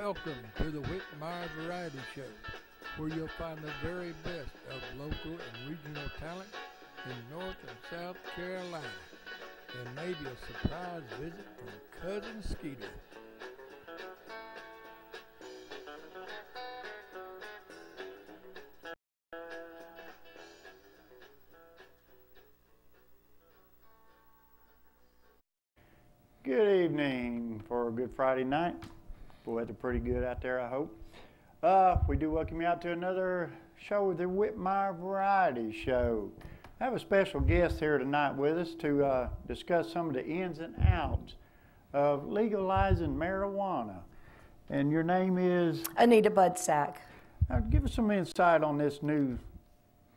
Welcome to the Whitmire Variety Show, where you'll find the very best of local and regional talent in North and South Carolina, and maybe a surprise visit from Cousin Skeeter. Good evening for a good Friday night. The weather pretty good out there, I hope. We do welcome you out to another show with the Whitmire Variety Show. I have a special guest here tonight with us to discuss some of the ins and outs of legalizing marijuana. And your name is? Anita Budsack. Now, give us some insight on this new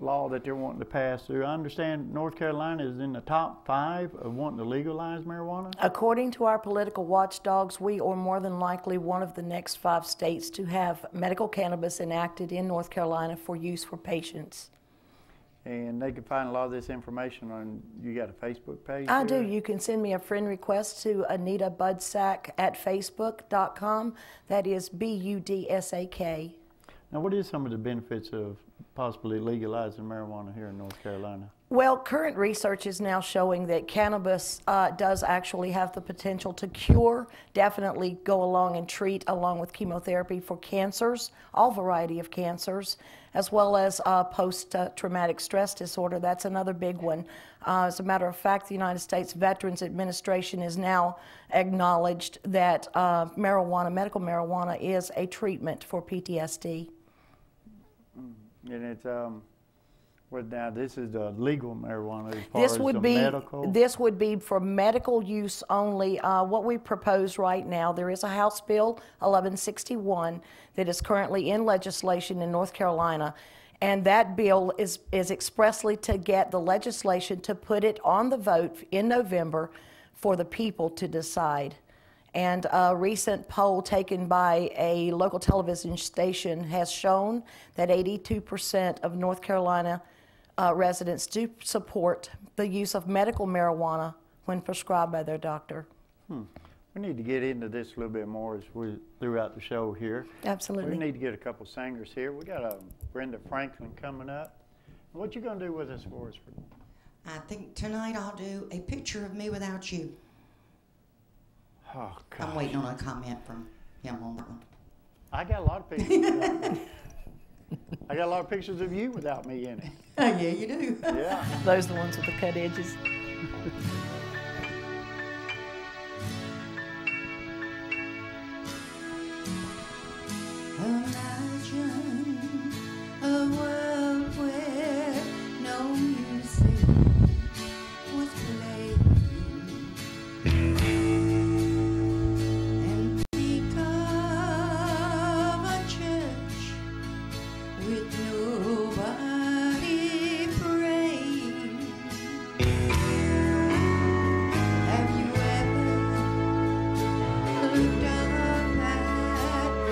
law that they're wanting to pass through. I understand North Carolina is in the top 5 of wanting to legalize marijuana. According to our political watchdogs, we are more than likely one of the next 5 states to have medical cannabis enacted in North Carolina for use for patients. And they can find a lot of this information on, you got a Facebook page? I do. You can send me a friend request to Anita Budsack at facebook.com. That is Budsak. Now, what is some of the benefits of possibly legalizing marijuana here in North Carolina? Well, current research is now showing that cannabis does actually have the potential to cure, definitely go along and treat along with chemotherapy for cancers, all variety of cancers, as well as post-traumatic stress disorder. That's another big one. As a matter of fact, the United States Veterans Administration is now acknowledged that medical marijuana is a treatment for PTSD. And it's, well, now this is the legal marijuana as far This as would the be medical? This would be for medical use only. What we propose right now, there is a House Bill 1161 that is currently in legislation in North Carolina, and that bill is expressly to get the legislation to put it on the vote in November for the people to decide. And a recent poll taken by a local television station has shown that 82% of North Carolina residents do support the use of medical marijuana when prescribed by their doctor. We need to get into this a little bit more as we throughout the show here. Absolutely. We need to get a couple singers here. We got Brenda Franklin coming up. What you gonna do with us for us? I think tonight I'll do a picture of me without you. Oh, gosh. I'm waiting on a comment from him on that one. I got a lot of pictures without me. I got a lot of pictures of you without me in it. Yeah, you do. Yeah. Those are the ones with the cut edges. Imagine a world where no music was played. And think of a church with nobody praying. Have you ever looked up at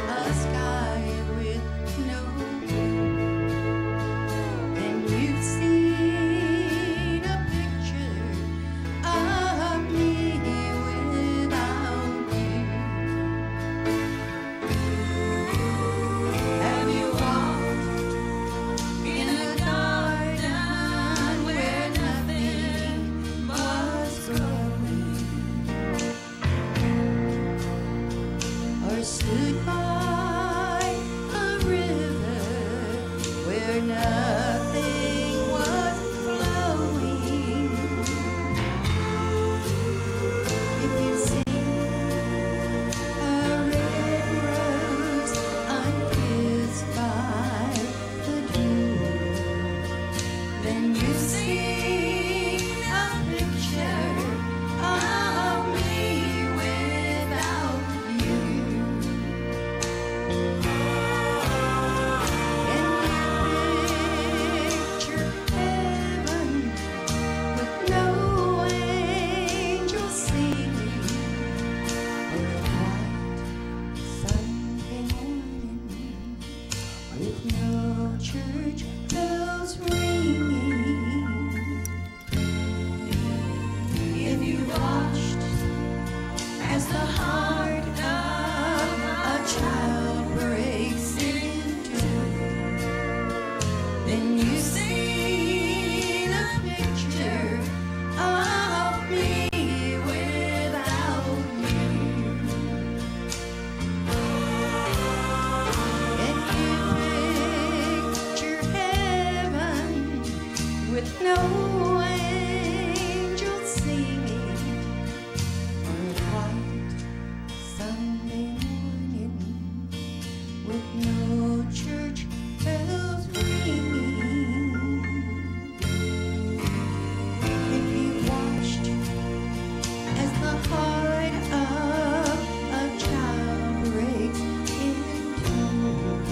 a sky with no blue? And you've seen a picture of me without you. Have you walked in a garden where nothing was growing? Or stood by a river where nothing was flowing? If you see a red rose unkissed by the dew, then you see a picture of me without you. And you picture heaven with no angels singing, or a bright Sunday morning with no church bells ringing. no angels singing on a quiet Sunday morning with no church bells ringing. If you watched as the heart of a child breaks in two,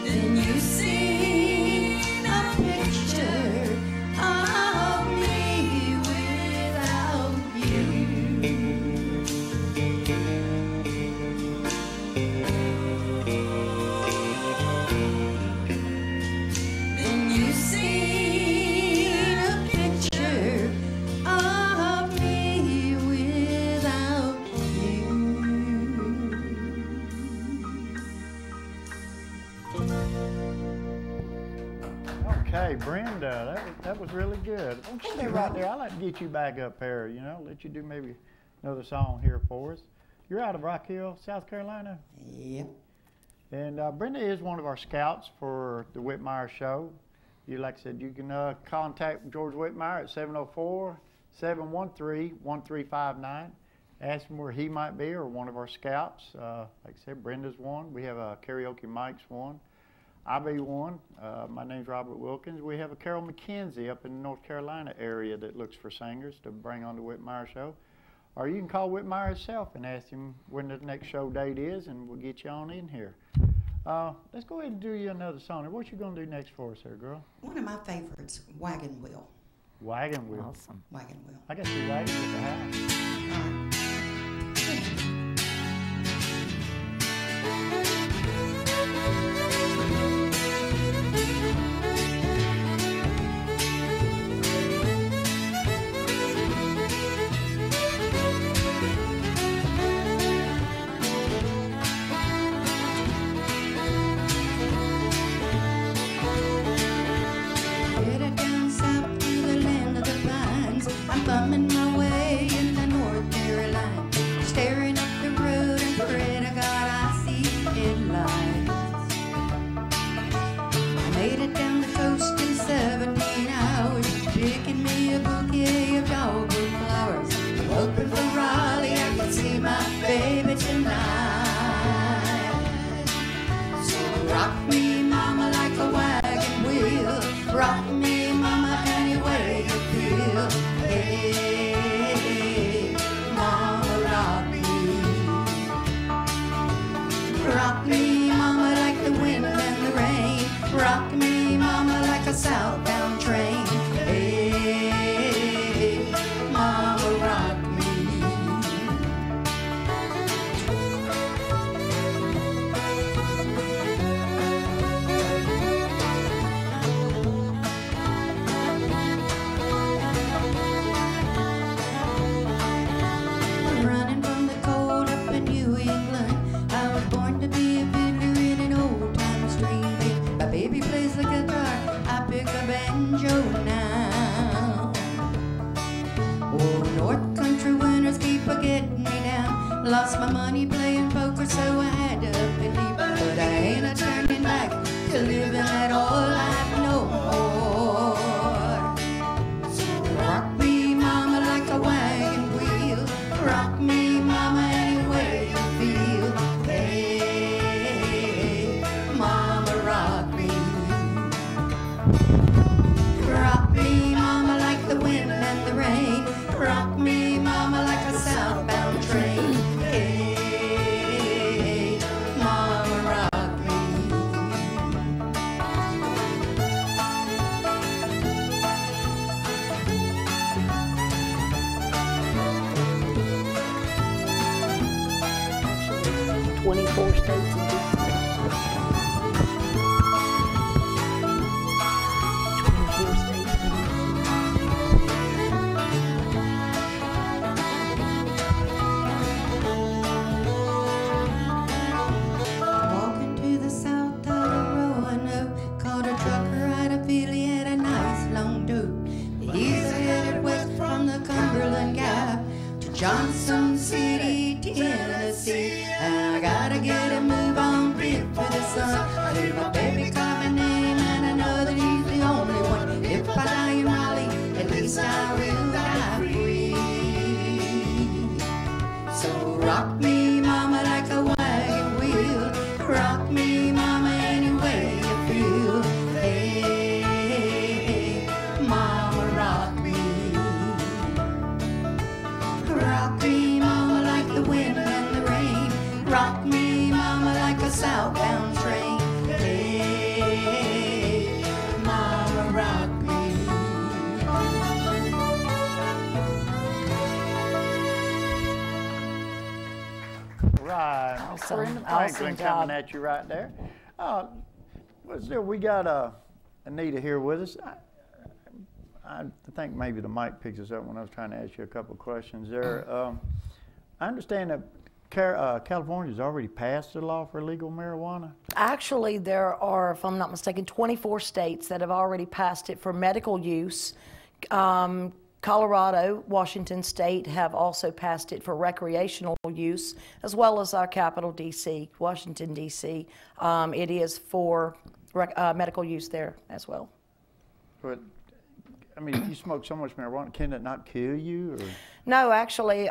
then you see a picture of me without you. Then you see a picture of me without you. Okay, Brenda, that was really good. Won't you stay right there? I'd like to get you back up here, you know, let you do maybe another song here for us. You're out of Rock Hill, South Carolina? Yep. And Brenda is one of our scouts for the Whitmire show. Like I said, you can contact George Whitmire at 704-713-1359. Ask him where he might be or one of our scouts. Like I said, Brenda's one. We have a Karaoke Mike's one. I be one. My name's Robert Wilkins. We have a Carol McKenzie up in the North Carolina area that looks for singers to bring on the Whitmire show. Or you can call Whitmire himself and ask him when the next show date is, and we'll get you on in here. Let's go ahead and do you another song. What you going to do next for us there, girl? One of my favorites, Wagon Wheel. Wagon Wheel. Awesome. Wagon Wheel. I got two wagons at the house. Headed down south to the land of the pines. I'm bumming my way into North Carolina, staring up the road and pray to God I see headlights. I made it down the coast in 17 hours, picking me a bouquet of dogwood flowers, hoping for Raleigh I could see my baby tonight. So rock me, mama, like a wagon wheel. Rock me, mama, any way you feel. Hey, mama, rock me. Rock me, mama, like the wind and the rain. Rock me, mama, like a southbound train. Hey, mama, rock me. Running from the cold up in New England. I was born to be a fiddler in an old time string band. My baby plays the guitar, I pick a banjo now. Oh, North Country winters keep a getting me down. Lost my money playing poker, so I had to up and deep. But I ain't a turning back to living that old life no more. So rock me, mama, like a wagon wheel. Rock me, mama, any way you feel. Hey, mama, rock me. Rock me, mama, like the wind and the rain. Rock me, mama, like a southbound train. Hey, mama, rock me. Walking to the south of Roanoke, caught a trucker out of Philly, had a nice long dope. He's headed west from the Cumberland Gap to Johnson City, Tennessee. And I gotta get a move on before the sun. I hear my baby call my name and I know that he's the only one. If I die Brenda Awesome Franklin job. coming at you right there. Well, still, we got Anita here with us. I think maybe the mic picks us up when I was trying to ask you a couple of questions there. I understand that California's already passed a law for legal marijuana. Actually, there are, if I'm not mistaken, 24 states that have already passed it for medical use. Colorado, Washington State have also passed it for recreational use, as well as our capital, D.C., Washington, D.C. It is for medical use there as well. But, I mean, if you smoke so much marijuana, can it not kill you? Or? No, actually,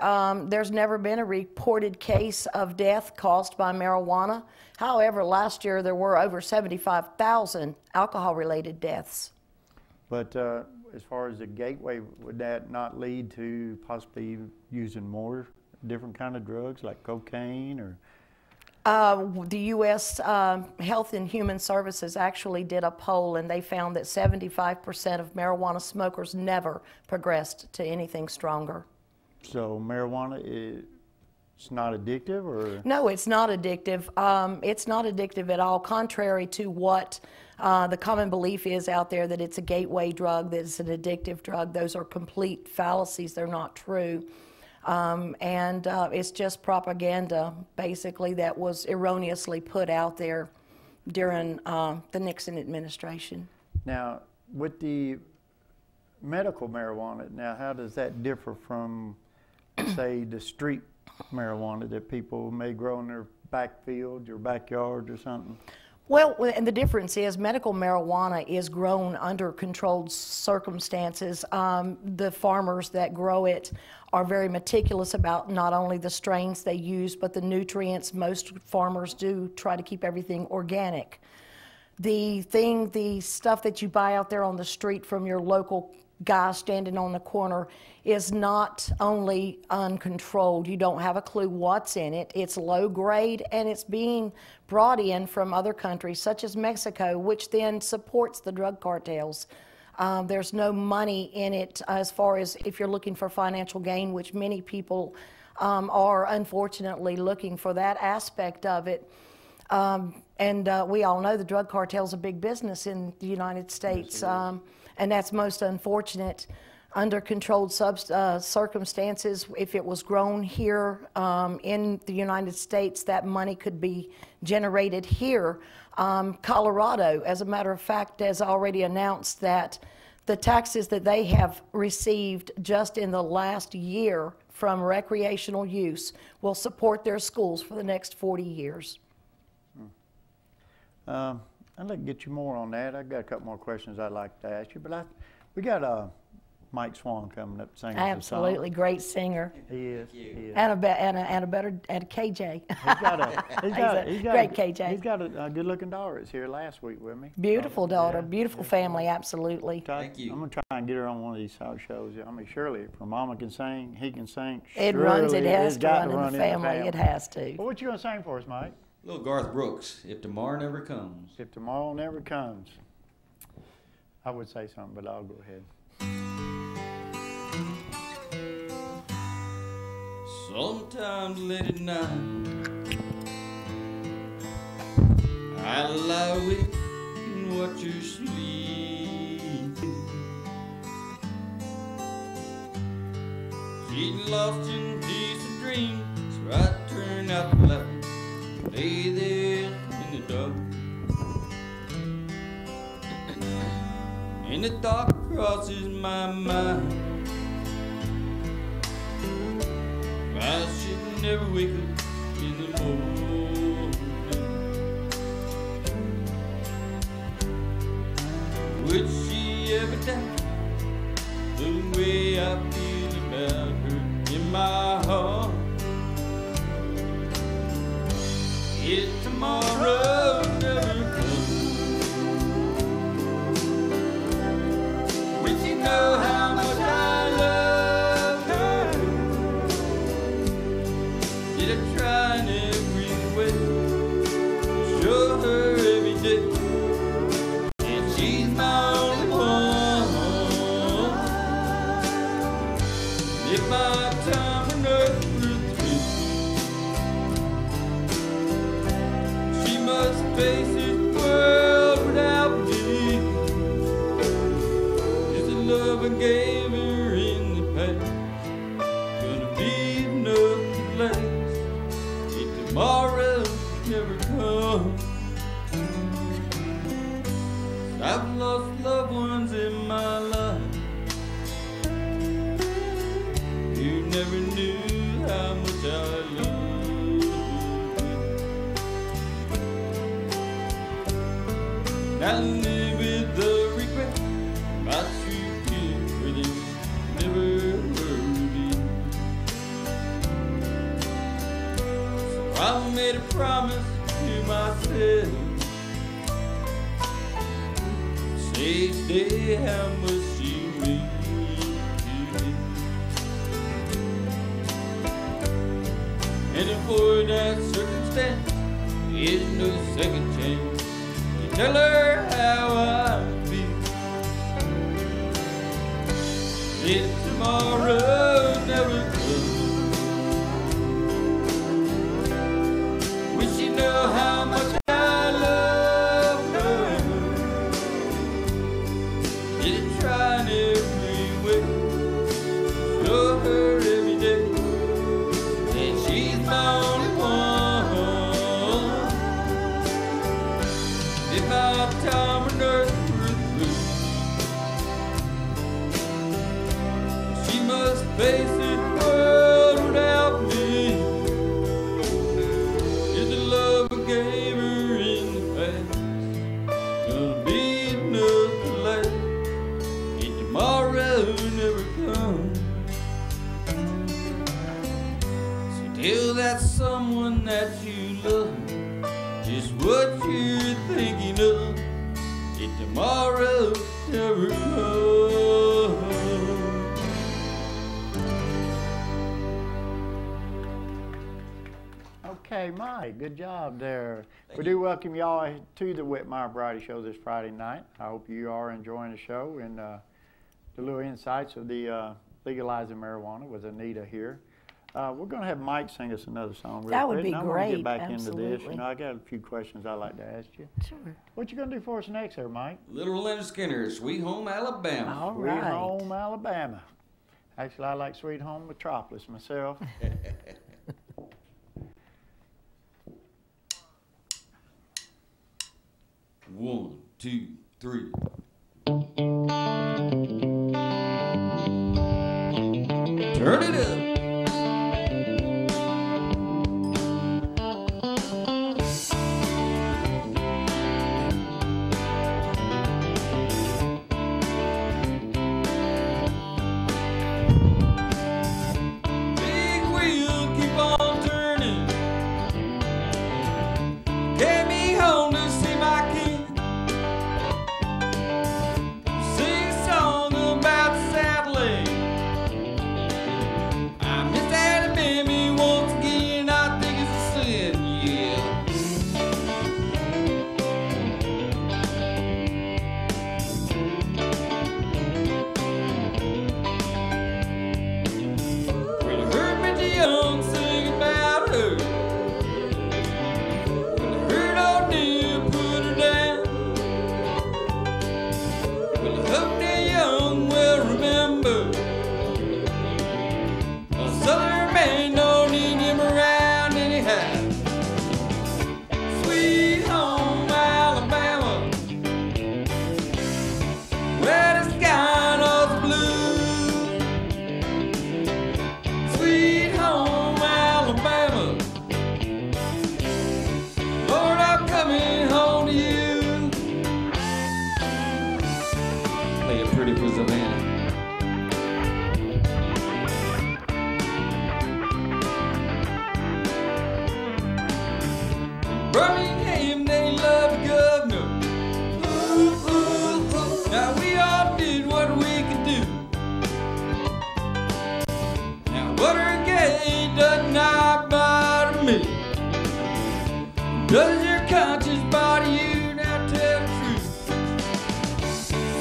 there's never been a reported case of death caused by marijuana. However, last year there were over 75,000 alcohol-related deaths. But as far as the gateway, would that not lead to possibly using more different kind of drugs like cocaine or? The U.S. Health and Human Services actually did a poll, and they found that 75% of marijuana smokers never progressed to anything stronger. So marijuana it's not addictive, or? No, it's not addictive. It's not addictive at all, contrary to what the common belief is out there, that it's a gateway drug, that it's an addictive drug. Those are complete fallacies. They're not true. It's just propaganda, basically, that was erroneously put out there during the Nixon administration. Now, with the medical marijuana, now how does that differ from, say, the street marijuana that people may grow in their backfields or backyards or something? Well, and the difference is medical marijuana is grown under controlled circumstances. The farmers that grow it are very meticulous about not only the strains they use, but the nutrients. Most farmers do try to keep everything organic. The stuff that you buy out there on the street from your local guy standing on the corner is not only uncontrolled. You don't have a clue what's in it. It's low grade, and it's being brought in from other countries such as Mexico, which then supports the drug cartels. There's no money in it as far as if you're looking for financial gain, which many people are unfortunately looking for that aspect of it. We all know the drug cartel is a big business in the United States, and that's most unfortunate. Under controlled circumstances, if it was grown here in the United States, that money could be generated here. Colorado, as a matter of fact, has already announced that the taxes that they have received just in the last year from recreational use will support their schools for the next 40 years. I'd like to get you more on that. I've got a couple more questions I'd like to ask you, but we got Mike Swan coming up singing Absolutely, great singer. He is. He is. And a KJ. He's got great KJ. He's got a good-looking daughter that's here last week with me. Beautiful daughter, Yeah, beautiful family, absolutely. Thank you. I'm gonna try and get her on one of these shows. I mean, surely, if her mama can sing, he can sing. It has to run in the family. It has to. Well, what you gonna sing for us, Mike? Little Garth Brooks, If Tomorrow Never Comes. If tomorrow never comes. I would say something, but I'll go ahead. Sometimes late at night I lie awake and watch you sleep. She's lost in peace of dreams, so I turn out the light, lay there in the dark, and the thought crosses my mind, I should never wake up in the morning. Would she ever die the way I feel about her in my heart? If tomorrow never comes, would she know how much I love her? Did I try in every way to show her every day that she's my only one? If my time on earth were through, love I gave her in the past gonna be enough to last if tomorrow never comes. I've lost loved ones in my life who never knew how much I loved you. I live with the regret my true care for them never heard it. So I made a promise to myself, each day how much you mean to me. And for that circumstance, there's no second chance to tell her how I feel. If tomorrow never comes, wish you know how much time on earth through. She must face this world without me. Is the love I gave her in the past gonna be enough to last if tomorrow never comes? So tell that someone that you love just what you're thinking of if tomorrow never comes. Okay, Mike, good job there. We do welcome y'all to the Whitmire Variety Show this Friday night. I hope you are enjoying the show and the little insights of the legalizing marijuana with Anita here. We're going to have Mike sing us another song real That would quick, be and I want to great, get back into absolutely. this. You know, I got a few questions I'd like to ask you. Sure. What you going to do for us next there, Mike? Little Leonard Skinner, Sweet Home Alabama. All Sweet right. Home Alabama. Actually, I like Sweet Home Metropolis myself. 1, 2, 3. Turn it up. Big wheel keep on turning. Get me home to see my king. Sing a song about Sadly. I miss Daddy Baby once again. I think it's a sin, yeah. When it hurt me the young, sing about her. When it hurt old dear, put her down. When it hope the young will remember. A southern man don't need him around anyhow. Sweet home Alabama, where the sky knows blue. Sweet home Alabama, Lord, I'm coming home to you. Play it pretty for Savannah. Birmingham, they love the governor. Ooh, ooh, ooh. Now we all did what we could do. Now Watergate does not bother me. Does your conscience bother you? Now tell the truth.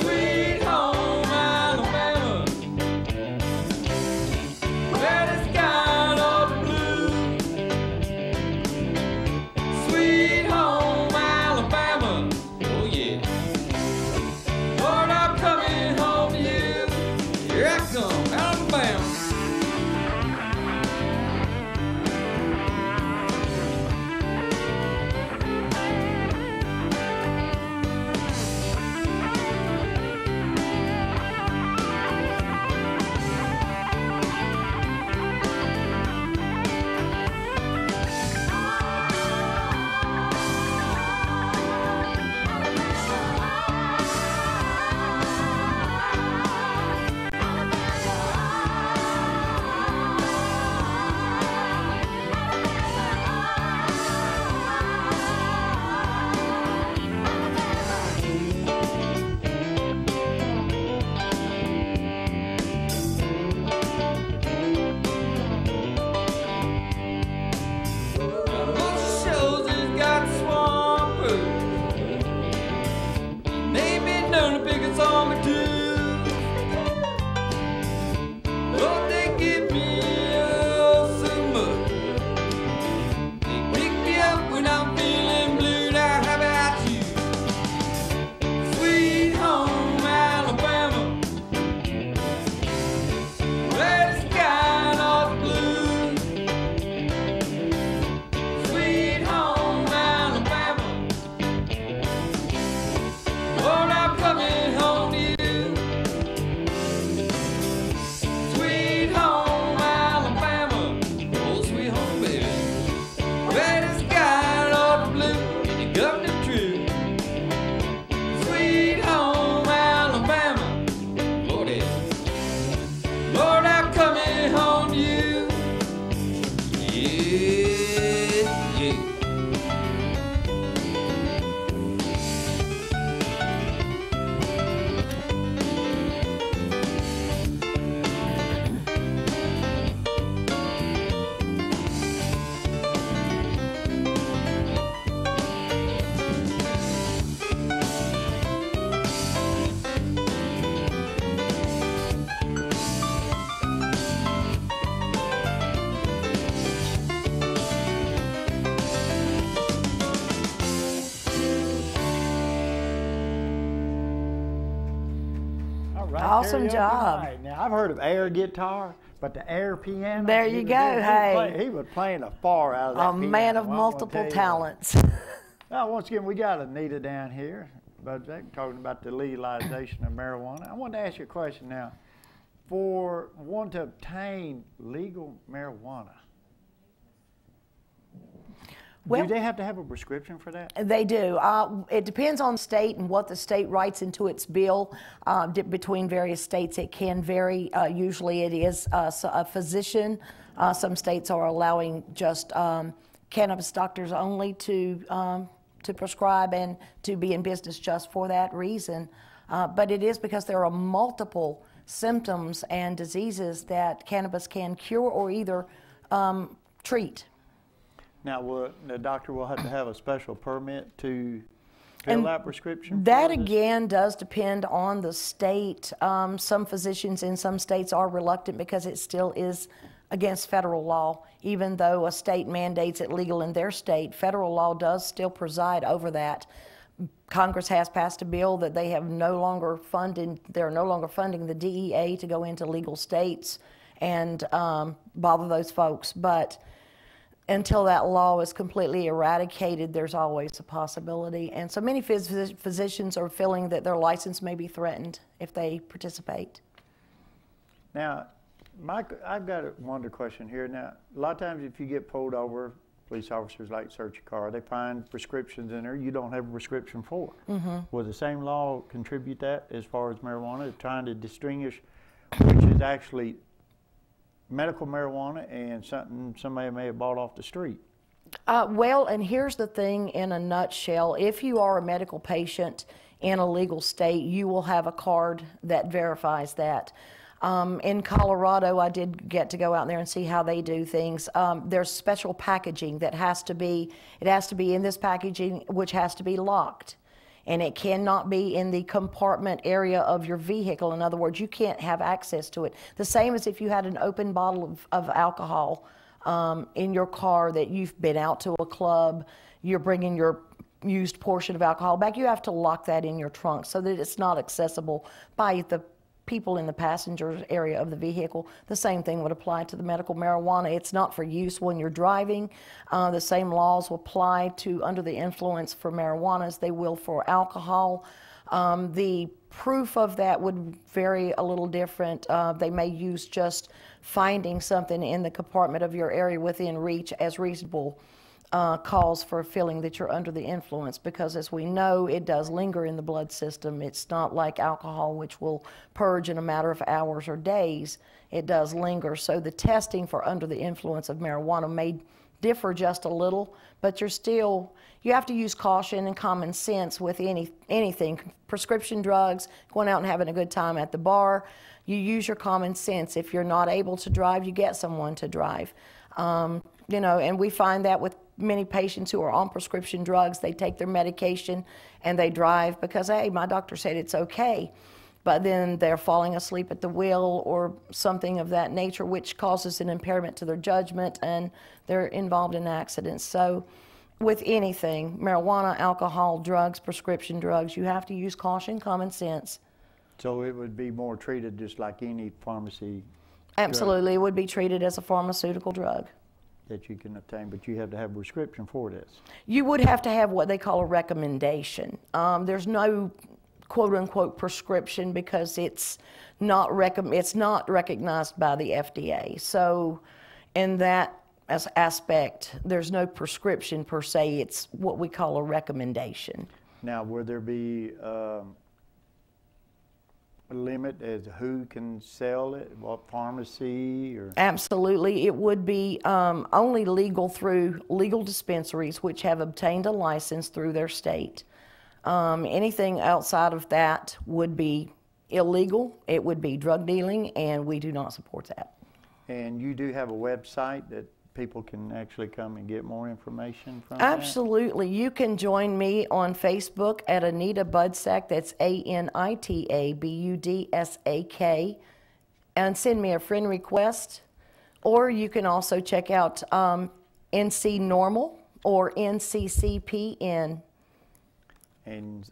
Sweet home Alabama, where the sky all blue. Sweet home Alabama, oh yeah. Lord, I'm coming home to you. right. Awesome karaoke job. night. Now, I've heard of air guitar, but the air piano. There you go, hey. He was playing a far out of that A man piano, of I'm gonna multiple tell you what. talents. Now, once again, we got Anita down here, Budjack, talking about the legalization of marijuana. I wanted to ask you a question now. For one to obtain legal marijuana, Well, do they have to have a prescription for that? They do. It depends on the state and what the state writes into its bill. Between various states, it can vary. Usually it is a physician. Some states are allowing just cannabis doctors only to prescribe and to be in business just for that reason. But it is because there are multiple symptoms and diseases that cannabis can cure or either treat. Now, the doctor will have to have a special permit to fill that prescription? That again does depend on the state. Some physicians in some states are reluctant because it still is against federal law. Even though a state mandates it legal in their state, federal law does still preside over that. Congress has passed a bill that they have no longer funding the DEA to go into legal states and bother those folks. But until that law is completely eradicated, there's always a possibility. And so many physicians are feeling that their license may be threatened if they participate. Now, Mike, I've got one other question here. Now, a lot of times if you get pulled over, police officers like to search your car, they find prescriptions in there you don't have a prescription for. Mm-hmm. Will the same law contribute that as far as marijuana, trying to distinguish which is actually medical marijuana and something somebody may have bought off the street? Well, and here's the thing in a nutshell. If you are a medical patient in a legal state, you will have a card that verifies that. In Colorado, I did get to go out there and see how they do things. There's special packaging that has to be in this packaging, which has to be locked. And it cannot be in the compartment area of your vehicle. In other words, you can't have access to it. The same as if you had an open bottle of alcohol in your car that you've been out to a club, you're bringing your used portion of alcohol back, you have to lock that in your trunk so that it's not accessible by the people in the passenger area of the vehicle. The same thing would apply to the medical marijuana. It's not for use when you're driving. The same laws will apply to under the influence for marijuana as they will for alcohol. The proof of that would vary a little different. They may use just finding something in the compartment of your area within reach as reasonable cause for feeling that you're under the influence, because as we know, it does linger in the blood system. It's not like alcohol, which will purge in a matter of hours or days. It does linger. So the testing for under the influence of marijuana may differ just a little, but you have to use caution and common sense with anything. Prescription drugs, going out and having a good time at the bar, you use your common sense. If you're not able to drive, you get someone to drive. And we find that with many patients who are on prescription drugs, they take their medication and they drive because, hey, my doctor said it's okay. But then they're falling asleep at the wheel or something of that nature, which causes an impairment to their judgment, and they're involved in accidents. So with anything, marijuana, alcohol, drugs, prescription drugs, you have to use caution, common sense. So it would be more treated just like any pharmacy Absolutely, it would be treated as a pharmaceutical drug that you can obtain, but you have to have a prescription for this. You would have to have what they call a recommendation. There's no quote-unquote prescription because it's not recognized by the FDA. So in that aspect, there's no prescription per se. It's what we call a recommendation. Now, would there be a limit as to who can sell it, what pharmacy? Or? Absolutely. It would be only legal through legal dispensaries which have obtained a license through their state. Anything outside of that would be illegal. It would be drug dealing, and we do not support that. And you do have a website that people can actually come and get more information from? Absolutely. You can join me on Facebook at Anita Budsak, that's ANITABUDSAK, and send me a friend request. Or you can also check out NC Normal or NCCPN. And